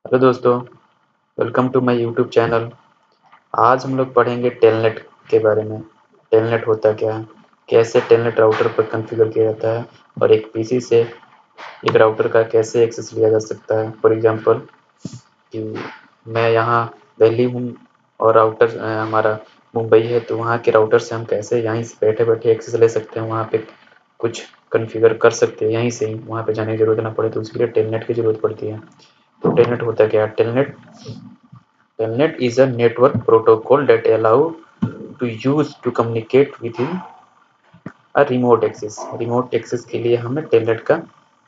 Hello दोस्तों, welcome to my YouTube channel. आज हम लोग पढ़ेंगे टेलनेट के बारे में। टेलनेट होता क्या है, कैसे टेलनेट राउटर पर कॉन्फ़िगर किया जाता है और एक पीसी से एक राउटर का कैसे एक्सेस लिया जा सकता है। फॉर एग्जांपल कि मैं यहाँ दिल्ली हूँ और राउटर हमारा मुंबई है, तो वहाँ के राउटर से हम कैसे यहीं से बैठे-बैठे एक्सेस ले सकते हैं, वहाँ पे कुछ कॉन्फ़िगर कर सकते हैं यहीं से ही, वहाँ पे जाने की ज़रूरत ना पड़े। तो उसके लिए टेलनेट की ज़रूरत पड़ती है। तो टेलनेट होता क्या है? Telnet is a network protocol that allow to use to communicate within a remote access। remote access के लिए हमें टेलनेट का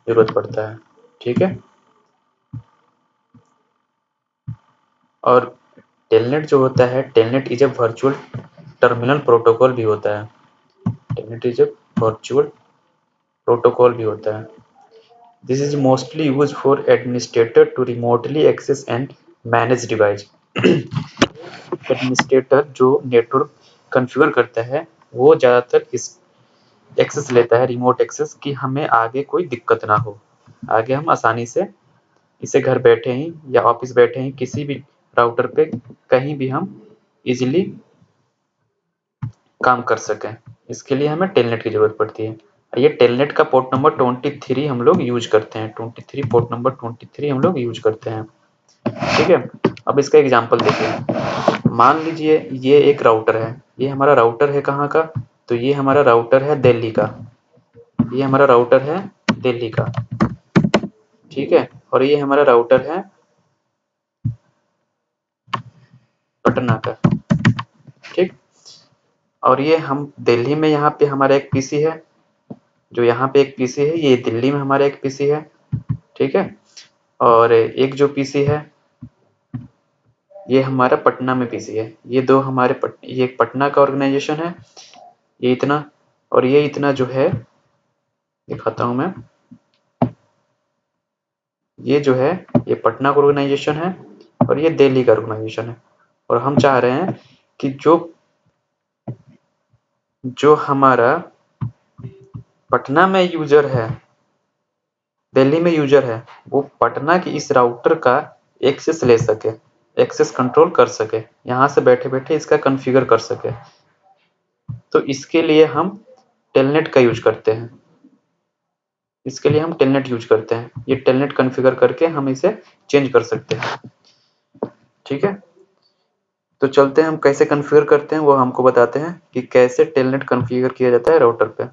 जरूरत पड़ता है। ठीक है। और टेलनेट जो होता है, Telnet is a virtual terminal protocol भी होता है। Telnet is a virtual protocol भी होता है। This is mostly use for administrator to remotely access and manage device. Administrator जो नेटवर्क कॉन्फ़िगर करता है, वो ज़्यादातर इस एक्सेस लेता है, रिमोट एक्सेस, कि हमें आगे कोई दिक्कत ना हो। आगे हम आसानी से इसे घर बैठे ही या ऑफिस बैठे ही किसी भी राउटर पे कहीं भी हम इजीली काम कर सकें। इसके लिए हमें टेलनेट की ज़रूरत पड़ती है। ये टेलनेट का पोर्ट नंबर 23 हम लोग यूज करते हैं। 23 पोर्ट नंबर 23 हम लोग यूज करते हैं। ठीक है। अब इसका एग्जांपल देखिए। मान लीजिए ये एक राउटर है। ये हमारा राउटर है कहाँ का? तो ये हमारा राउटर है दिल्ली का। ये हमारा राउटर है दिल्ली का। ठीक है। और ये हमारा राउटर है पटना का। ठीक। और ये हम दिल्ली में यहाँ पे हमारा एक पीसी है, जो यहाँ पे एक पीसी है, ये दिल्ली में हमारा एक पीसी है। ठीक है। और एक जो पीसी है ये हमारा पटना में पीसी है। ये दो हमारे ये एक पटना का ऑर्गेनाइजेशन है, ये इतना, और ये इतना जो है दिखाता हूँ मैं। ये जो है ये पटना का ऑर्गेनाइजेशन है और ये दिल्ली का ऑर्गेनाइजेशन है। और हम चाह रहे हैं कि जो हमारा पटना में यूजर है, दिल्ली में यूजर है, वो पटना की इस राउटर का एक्सेस ले सके, एक्सेस कंट्रोल कर सके, यहाँ से बैठे बैठे इसका कॉन्फ़िगर कर सके। तो इसके लिए हम टेलनेट का यूज करते हैं। इसके लिए हम टेलनेट यूज करते हैं। ये टेलनेट कॉन्फ़िगर करके हम इसे चेंज कर सकते हैं। ठीक है। तो चलते हैं, हम कैसे कॉन्फ़िगर करते हैं वो हमको बताते हैं कि कैसे टेलनेट कॉन्फ़िगर किया जाता है राउटर पे।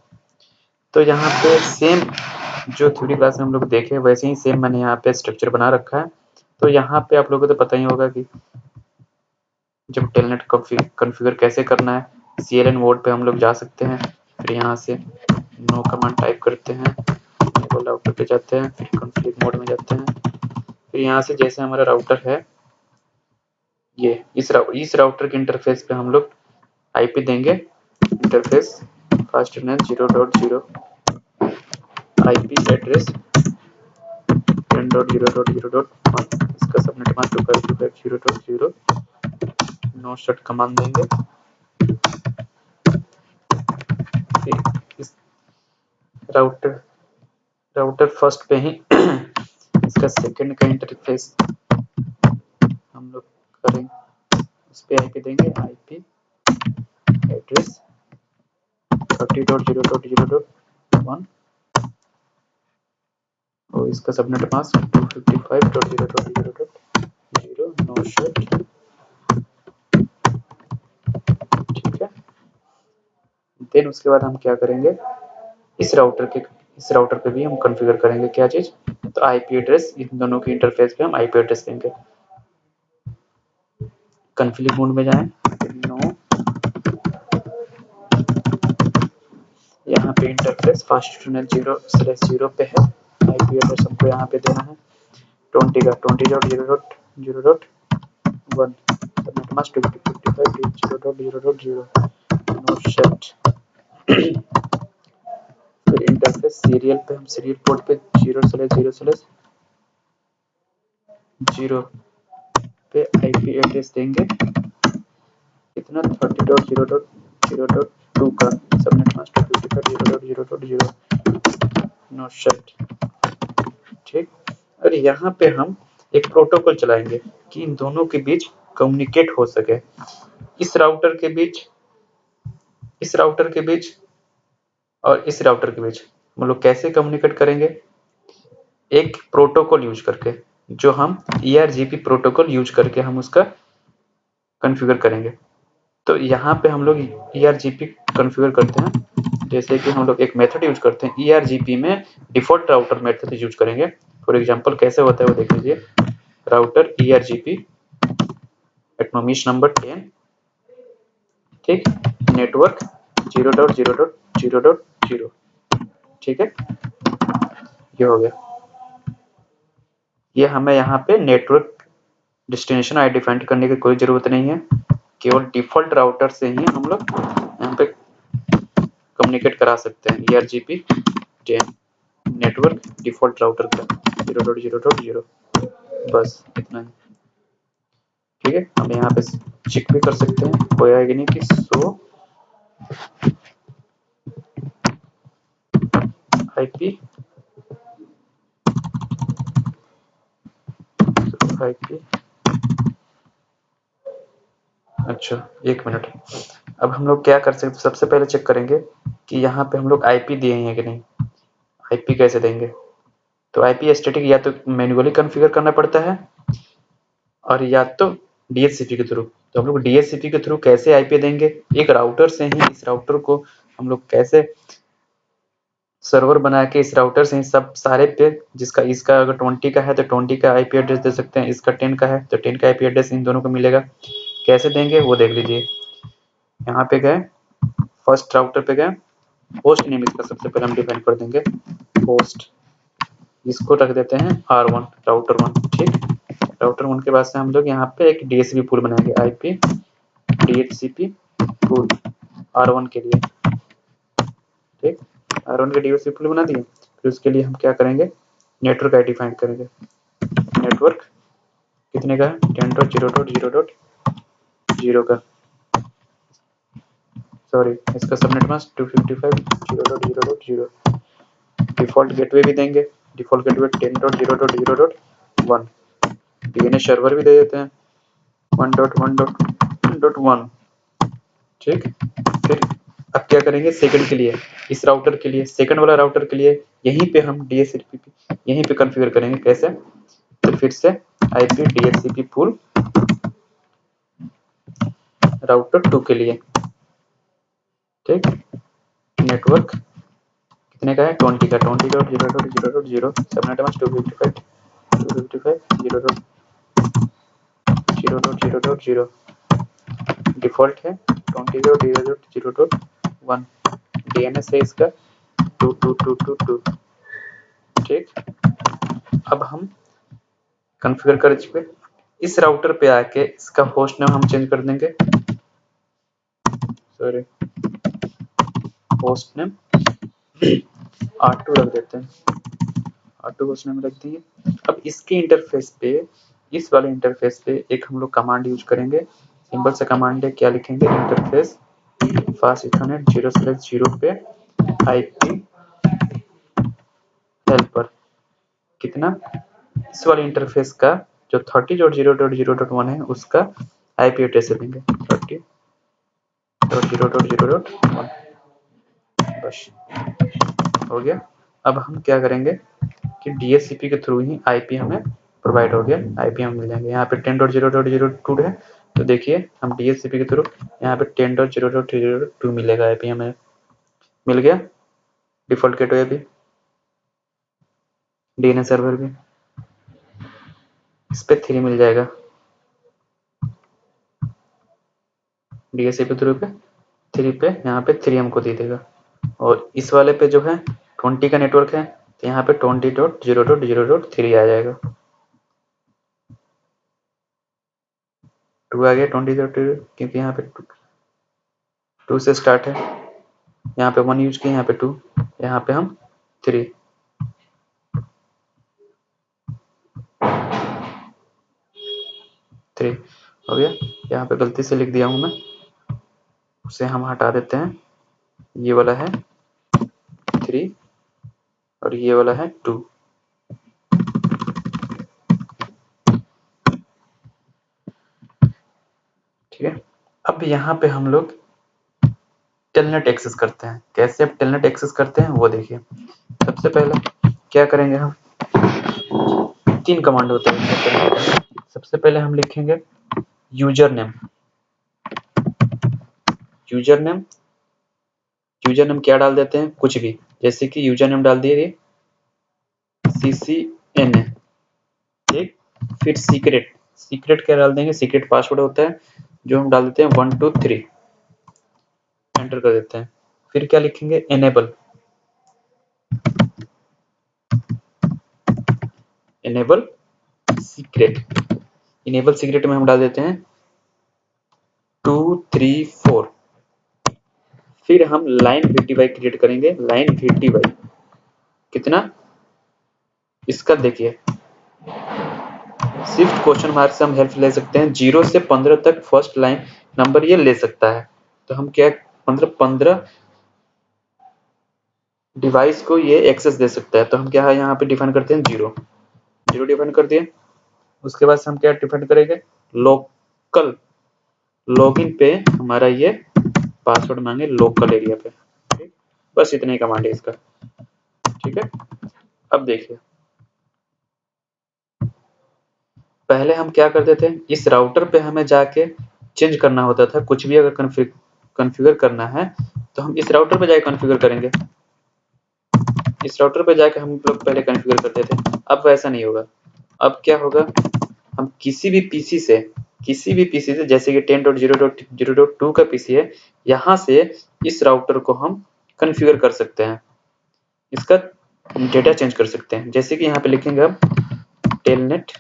तो यहाँ पे सेम जो थ्योरी क्लास में हम लोग देखे वैसे ही सेम मैंने यहाँ पे स्ट्रक्चर बना रखा है। तो यहाँ पे आप लोगों को तो पता ही होगा कि जब टेलनेट कॉन्फ़िगर कैसे करना है। CLN मोड पे हम लोग जा सकते हैं, फिर यहाँ से नो कमांड टाइप करते हैं, राउटर पे जाते हैं, फिर कॉन्फ़िग मोड में जाते हैं। फिर यहाँ से जैसे हमारा राउटर है, ये इस राउटर के इंटरफेस पे हम लोग IP देंगे। इंटरफेस फास्टनेस 0.0, IP एड्रेस 10.0.0.1, इसका subnet mask 255.0.0। No shut command देंगे। फिर इस राउटर राउटर फर्स्ट पे ही इसका सेकंड का इंटरफेस हम लोग करेंगे, उस पे IP देंगे, IP एड्रेस 30.0.0.1 और इसका सबनेट मास्क 255.0.0.0। No shut. ठीक है। देन उसके बाद हम क्या करेंगे, इस राउटर पे भी हम कॉन्फ़िगर करेंगे क्या चीज, तो IP एड्रेस, इन दोनों के इंटरफेस पे हम IP एड्रेस देंगे। कॉन्फ़िग मोड में जाएं, नो, यहाँ पे इंटरफेस फास्टनेस 0/0 पे है। IP एड्रेस हमको यहाँ पे देना है 20.0.0.1, सबनेट मास्क 255.0.0.0। No shut. फिर इंटरफेस सीरियल पे हम सीरियल पोर्ट पे 0/0/0 पे IP एड्रेस देंगे कितना, 30.0.0.2 का सबनेट मास्क 255.0.0.0। No shut. ठीक। और यहाँ पे हम एक प्रोटोकॉल चलाएंगे कि इन दोनों के बीच कम्युनिकेट हो सके। इस राउटर के बीच और इस राउटर के बीच हम लोग कैसे कम्युनिकेट करेंगे? एक प्रोटोकॉल यूज करके, जो हम ERGP प्रोटोकॉल यूज करके हम उसका कॉन्फ़िगर करेंगे। तो यहाँ पे हम लोग ERGP कॉन्फ़िगर करते हैं, जैसे कि हम लोग एक मेथड यूज करते हैं ERGP में, डिफॉल्ट राउटर मेथड यूज करेंगे। फॉर एग्जांपल कैसे होता है वो देख लीजिए। राउटर ERGP एक्नॉमिश नंबर 10, ठीक, नेटवर्क 0.0.0.0, ठीक है, ये हो गया। ये हमें यहाँ पे नेटवर्क डेस्टिनेशन आइडेंटिफाई करने की कोई जरूरत नहीं है, केवल डिफॉल्ट राउटर से ही हम लोग यहाँ पे कम्युनिकेट करा सकते हैं। ERGP 10 नेटवर्क डिफॉल्ट राउटर का 0.0.0, बस इतना ही, ठीक है। हम यहाँ पे चेक भी कर सकते हैं कोई आएगा नहीं कि सो IP अच्छा, एक मिनट। अब हम लोग क्या कर सकते हैं, सबसे पहले चेक करेंगे कि यहाँ पे हम लोग IP दिए हैं कि नहीं। IP कैसे देंगे? तो IP स्टैटिक या तो मैन्युअली कॉन्फ़िगर करना पड़ता है और या तो DHCP के थ्रू। तो हम लोग DHCP के थ्रू कैसे IP देंगे? एक राउटर से ही इस राउटर को हम लोग कैसे सर्वर बना के इस राउटर से ही सब सारे पे, जिसका इसका अगर 20 का है तो 20 का IP एड्रेस दे सकते हैं, इसका 10 का है तो 10 का IP एड्रेस इन दोनों को मिलेगा। कैसे देंगे वो देख लीजिए। यहाँ पे गए, फर्स्ट राउटर पे गए, होस्ट नेम इसका सबसे पहले हम डिफाइन कर देंगे, होस्ट, इसको रख देते हैं R1, राउटर 1, ठीक। राउटर 1 के बाद से हम लोग यहाँ पे एक DHCP पूल बनाएंगे, IP DHCP पूल R1 के लिए, ठीक। R1 के DHCP पूल बना दिए। फिर उसके लिए हम क्या करेंगे, नेटवर्क आईडी फाइंड करेंगे। नेटवर्क कितने का है? 10.0.0.0 का, सॉरी, इसका सबनेट मास्क 255.0.0.0। डिफॉल्ट गेटवे भी देंगे, डिफॉल्ट गेटवे 10.0.0.1। DNS सर्वर भी दे देते हैं 1.1.1, ठीक। फिर अब क्या करेंगे सेकंड के लिए, इस राउटर के लिए, सेकंड वाला राउटर के लिए यहीं पे हम DHCP यहीं पे कॉन्फ़िगर करेंगे। कैसे? तो फिर से IP DHCP पूल राउटर 2 के लिए, ठीक। नेटवर्क कितने का है? 20 का, 20.0.0.0, सबनेट मास्क 255.0.0.0, डिफॉल्ट है 20.0.0.1, DNS है इसका 2222, ठीक। अब हम कॉन्फ़िगर कर चुके, इस राउटर पे आके इसका होस्ट नेम हम चेंज कर देंगे, सॉरी, होस्ट नेम R2 रख देते हैं, R2 होस्ट नेम रख दिए। अब इसके इंटरफेस पे, इस वाले इंटरफेस पे एक हम लोग कमांड यूज करेंगे, सिंपल सा कमांड है, क्या लिखेंगे, इंटरफेस फास्ट इथरनेट 0/0 पे IP हेल्पर, कितना, इस वाले इंटरफेस का जो 30.0.0.1 है उसका IP एड्रेस देंगे 30.0.0.1, बस हो गया। अब हम क्या करेंगे कि DHCP के थ्रू ही IP हमें प्रोवाइड हो गया, IP हमें मिल जाएंगे। यहाँ पे 10.0.0.2 है, तो देखिए हम DHCP के थ्रू यहाँ पे 10.0.0.2 मिलेगा, IP हमें मिल गया। डिफॉल्ट गेटवे भी, DNS सर्वर भी, इस पे 3 मिल जाएगा, DHCP थ्रू पे 3 पे, यहाँ पे 3 हमको दे देगा। और इस वाले पे जो है 20 का नेटवर्क है, तो यहाँ पे 20.0.0.3 आ जाएगा, 2 आ गया 20.0, क्योंकि यहाँ पे 2 से स्टार्ट है, यहाँ पे 1 यूज किया, यहाँ पे 2, यहाँ पे हम 3, हो गया। यहाँ पे गलती से लिख दिया हूँ मैं, उसे हम हटा देते हैं। ये वाला है 3 और ये वाला है 2, यहाँ पे हम लोग टेलनेट एक्सेस करते हैं। कैसे अब टेलनेट एक्सेस करते हैं वो देखिए। सबसे पहले क्या करेंगे, हम 3 कमांड होते हैं। सबसे पहले हम लिखेंगे यूजर नेम। यूजर नेम क्या डाल देते हैं, कुछ भी, जैसे कि यूजर नेम डाल दिए CCNA, ठीक। फिर सीक्रेट क्या डाल देंगे, सीक्रेट पासवर्ड होता है जो हम डाल देते हैं 1 2 3, एंटर कर देते हैं। फिर क्या लिखेंगे, इनेबल सीक्रेट। इनेबल सीक्रेट में हम डाल देते हैं 2 3 4। फिर हम लाइन VTY क्रिएट करेंगे। लाइन VTY कितना, इसका देखिए सिर्फ क्वेश्चन मार्क से हम हेल्प ले सकते हैं। 0 से 15 तक फर्स्ट लाइन नंबर ये ले सकता है। तो हम क्या, 15 डिवाइस को ये एक्सेस दे सकता है। तो हम क्या है यहाँ पे डिफाइन करते हैं 0 डिफाइन कर दिए। उसके बाद हम क्या डिफाइन करेंगे, लोकल लॉगिन पे हमारा ये पासवर्ड मांगे लोकल एरिया पे, ठीक। बस इतना ही कमांड है इसका, ठीक है। अब देखिए पहले हम क्या करते थे, इस राउटर पे हमें जाके चेंज करना होता था। कुछ भी अगर कॉन्फ़िगर करना है तो हम इस राउटर पे जाके कॉन्फ़िगर करेंगे। इस राउटर पे जाके हम लोग पहले कॉन्फ़िगर करते थे। अब वैसा नहीं होगा। अब क्या होगा, हम किसी भी पीसी से जैसे कि 10.0.0.2 का पीसी है, यहाँ से इस राउटर को हम कॉन्फ़िगर कर सकते हैं, इसका डेटा चेंज कर सकते हैं। जैसे कि यहाँ पे लिखेंगे हम टेलनेट,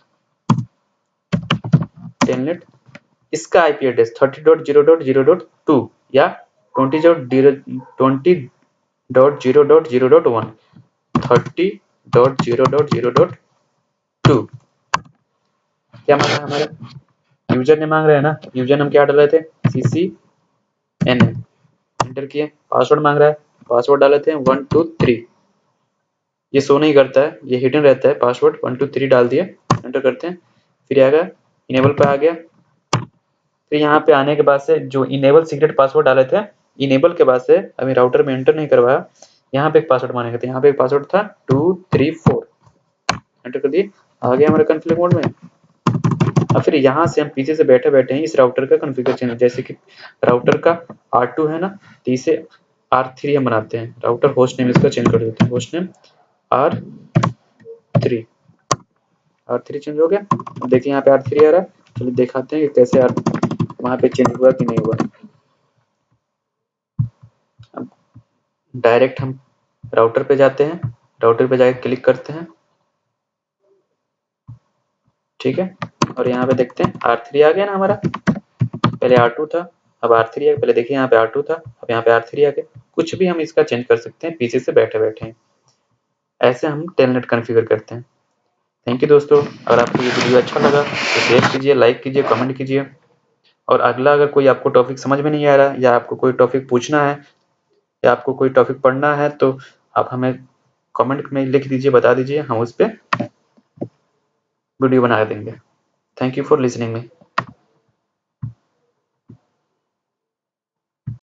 इसका आईपी एड्रेस 30.0.0.2 या 20.0.0.1 30.0.0.2। क्या मांगा है हमारा, यूजर नेम मांग रहे हैं ना। यूजर नेम क्या डाल रहे थे, CCNA, एंटर किए। पासवर्ड मांग रहा है, पासवर्ड डाले थे 1 2 3। ये शो नहीं करता है, ये हिडन रहता है पासवर्ड। 1 2 3 डाल दिए, एंटर करते हैं। फिर आएगा इनेबल पे आ गया। फिर यहाँ पे आने के बाद से जो इनेबल सीक्रेट पासवर्ड डाले थे, इनेबल के बाद से अभी राउटर में एंटर नहीं करवाया, यहाँ पे एक पासवर्ड मांगेगा। तो यहाँ पे एक पासवर्ड था 2 3 4, एंटर कर दिए। आ गया हमारे कॉन्फ़िगर मोड में। अब फिर यहाँ से हम पीछे से बैठे बैठे हैं इस राउटर का कॉन्फ़िगरेशन, जैसे कि राउटर का R2 है ना, तो इसे R3 हम बनाते हैं। राउटर होस्ट नेम इसका चेंज कर देते हैं, होस्ट नेम R3 चेंज हो गया। अब देखिए यहाँ पे R3 आ रहा है। चलिए दिखाते हैं कि कैसे वहाँ पे चेंज हुआ कि नहीं हुआ। अब डायरेक्ट हम राउटर पे जाते हैं, राउटर पे जाके क्लिक करते हैं, ठीक है। और यहाँ पे देखते हैं R3 आ गया ना हमारा, पहले R2 था, अब R3 है। पहले देखिए यहाँ पे R2 था, अब यहाँ पे R3 आ गया। कुछ भी हम इसका चेंज कर सकते हैं पीछे से बैठे बैठे। ऐसे हम टेलनेट कॉन्फ़िगर करते हैं। थैंक यू दोस्तों। अगर आपको ये वीडियो अच्छा लगा तो शेयर कीजिए, लाइक कीजिए, कमेंट कीजिए। और अगला अगर कोई आपको टॉपिक समझ में नहीं आ रहा, या आपको कोई टॉपिक पूछना है, या आपको कोई टॉपिक पढ़ना है, तो आप हमें कमेंट में लिख दीजिए, बता दीजिए, हम उस पर वीडियो बना देंगे। Thank you for listening me.